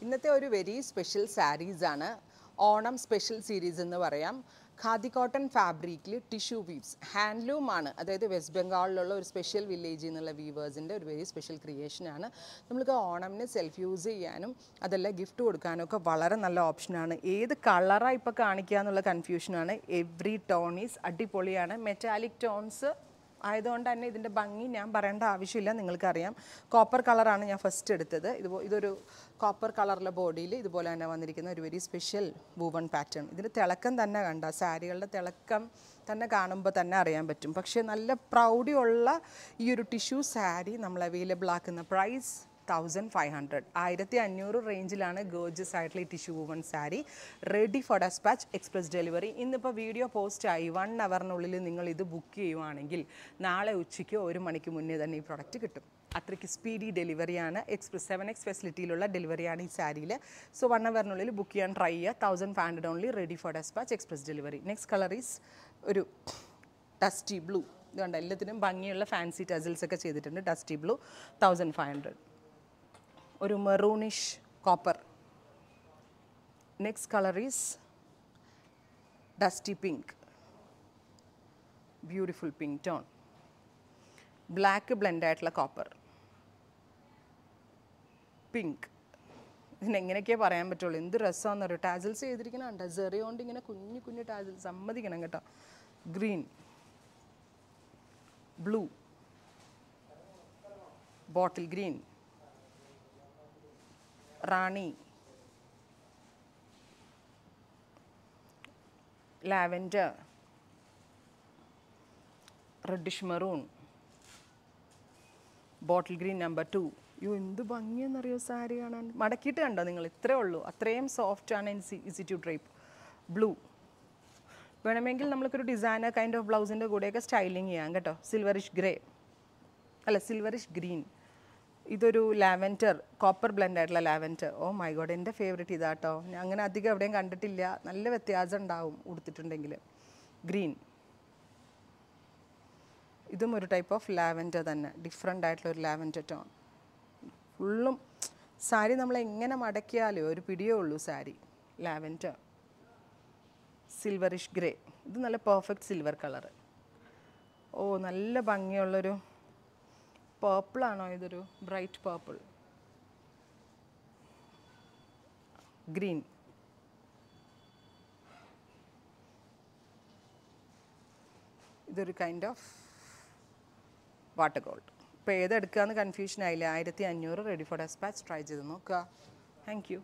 ഇന്നത്തെ ഒരു very special saris ആണ്. ഓണം സ്പെഷ്യൽ സീരീസ് എന്ന് പറയാം. ഖാദി കോട്ടൺ ഫാബ്രിക്കിൽ ടിഷ്യൂ വീവ്സ് ഹാൻഡ്ലൂം ആണ്. അതായത് വെസ്റ്റ് ബംഗാളിലുള്ള ഒരു സ്പെഷ്യൽ വില്ലേജിൽ നിന്നുള്ള വീവേഴ്സിൻ്റെ ഒരു വെരി സ്പെഷ്യൽ ക്രിയേഷനാണ്. നമുക്ക് ഓണമിന് സെൽഫ് യൂസ് ചെയ്യാനും അതല്ല ഗിഫ്റ്റ് കൊടുക്കാനും ഒക്കെ വളരെ നല്ല ഓപ്ഷനാണ്. ഏത് കളറാണ് ഇപ്പോൾ കാണിക്കുക എന്നുള്ള കൺഫ്യൂഷനാണ്. എവ്രി ടോൺ ഈസ് അടിപൊളിയാണ്. മെറ്റാലിക് ടോൺസ് ആയതുകൊണ്ട് തന്നെ ഇതിൻ്റെ ഭംഗി ഞാൻ പറയേണ്ട ആവശ്യമില്ല, നിങ്ങൾക്കറിയാം. കോപ്പർ കളറാണ് ഞാൻ ഫസ്റ്റ് എടുത്തത്. ഇതൊരു കോപ്പർ കളറിലെ ബോഡിയിൽ ഇതുപോലെ തന്നെ വന്നിരിക്കുന്ന ഒരു വെരി സ്പെഷ്യൽ വൂവൺ പാറ്റേൺ. ഇതിൻ്റെ തിളക്കം തന്നെ കണ്ട സാരികളുടെ തിളക്കം തന്നെ കാണുമ്പോൾ തന്നെ അറിയാൻ പറ്റും. പക്ഷേ നല്ല പ്രൗഢിയുള്ള ഈ ഒരു ടിഷ്യൂ സാരി നമ്മൾ അവൈലബിൾ ആക്കുന്ന പ്രൈസ് 1500, 1500 റേഞ്ചിലാണ് ഗോർജസ് ആയിട്ടുള്ള ഈ tissue woven sari. Ready for dispatch, express delivery. ഇന്നിപ്പോൾ വീഡിയോ പോസ്റ്റായി 1 അവറിനുള്ളിൽ നിങ്ങൾ ഇത് ബുക്ക് ചെയ്യുവാണെങ്കിൽ നാളെ ഉച്ചയ്ക്ക് 1 മണിക്ക് മുന്നേ തന്നെ ഈ പ്രൊഡക്റ്റ് കിട്ടും. അത്രയ്ക്ക് സ്പീഡി ഡെലിവറിയാണ്. എക്സ്പ്രസ് 7X ഫെസിലിറ്റിയിലുള്ള ഡെലിവറിയാണ് ഈ സാരിയിൽ. സോ 1 അവറിനുള്ളിൽ ബുക്ക് ചെയ്യാൻ ട്രൈ ചെയ്യുക. 1500 only, ready for dispatch, express delivery. Next colour is ഒരു ഡസ്റ്റി ബ്ലൂ. ഇതുകൊണ്ട് എല്ലാത്തിനും ഭംഗിയുള്ള ഫാൻസി ടസിൽസ് ഒക്കെ ചെയ്തിട്ടുണ്ട്. Dusty blue 1500. ഒരു maroonish copper. Next colour is dusty pink, beautiful pink tone. Black blend ആയിട്ടുള്ള കോപ്പർ, പിങ്ക്. ഇതിനെങ്ങനെയൊക്കെയേ പറയാൻ പറ്റുള്ളൂ. എന്ത് രസമാണെന്ന് അറിയോ. ടാസിൽസ് ചെയ്തിരിക്കണുണ്ട് സെറി കൊണ്ട്, ഇങ്ങനെ കുഞ്ഞു കുഞ്ഞു ടാസിൽസ്. സമ്മതിക്കണം കേട്ടോ. Green, blue, bottle green, rani, lavender, reddish maroon, bottle green number 2. എന്ത് ഭംഗിയെന്നറിയോ സാരി കാണാൻ. മടക്കിയിട്ട് കണ്ടോ നിങ്ങൾ? ഇത്രേ ഉള്ളൂ. അത്രയും സോഫ്റ്റ് ആണ്. Easy to ഡ്രൈപ്പ്. ബ്ലൂ വേണമെങ്കിൽ നമ്മൾക്കൊരു ഡിസൈനർ കൈൻഡ് ഓഫ് ബ്ലൗസിൻ്റെ കൂടെയൊക്കെ സ്റ്റൈലിങ് ചെയ്യാം കേട്ടോ. സിൽവറിഷ് ഗ്രേ അല്ല, സിൽവറിഷ് ഗ്രീൻ. ഇതൊരു ലാവൻഡർ, കോപ്പർ ബ്ലെൻഡ് ആയിട്ടുള്ള ലാവൻഡർ. ഓ മൈ ഗോഡ്, എൻ്റെ ഫേവറേറ്റ് ഇതാട്ടോ. ഞാൻ അങ്ങനെ അധികം എവിടെയും കണ്ടിട്ടില്ല. നല്ല വ്യത്യാസം ഉണ്ടാവും ഉടുത്തിട്ടുണ്ടെങ്കിൽ. ഗ്രീൻ, ഇതും ഒരു ടൈപ്പ് ഓഫ് ലാവൻഡർ തന്നെ, ഡിഫറെൻ്റ് ആയിട്ടുള്ള ഒരു ലാവൻഡർ ടോൺ. ഫുള്ളും സാരി നമ്മൾ എങ്ങനെ മടക്കിയാലോ ഒരു പിടിയേ ഉള്ളൂ സാരി. Lavender, silverish grey. ഇത് നല്ല പെർഫെക്റ്റ് സിൽവർ കളർ. ഓ നല്ല ഭംഗിയുള്ളൊരു പേർപ്പിളാണോ ഇതൊരു ബ്രൈറ്റ് പേർപ്പിൾ. ഗ്രീൻ, ഇതൊരു കൈൻഡ് ഓഫ് വാട്ടർ ഗോൾഡ്. ഇപ്പോൾ ഏതെടുക്കുകയെന്ന് കൺഫ്യൂഷൻ ആയില്ല. 1500, റെഡി ഫോർ ഡെസ്പാച്ച്. ട്രൈ ചെയ്ത് നോക്കുക. Thank you.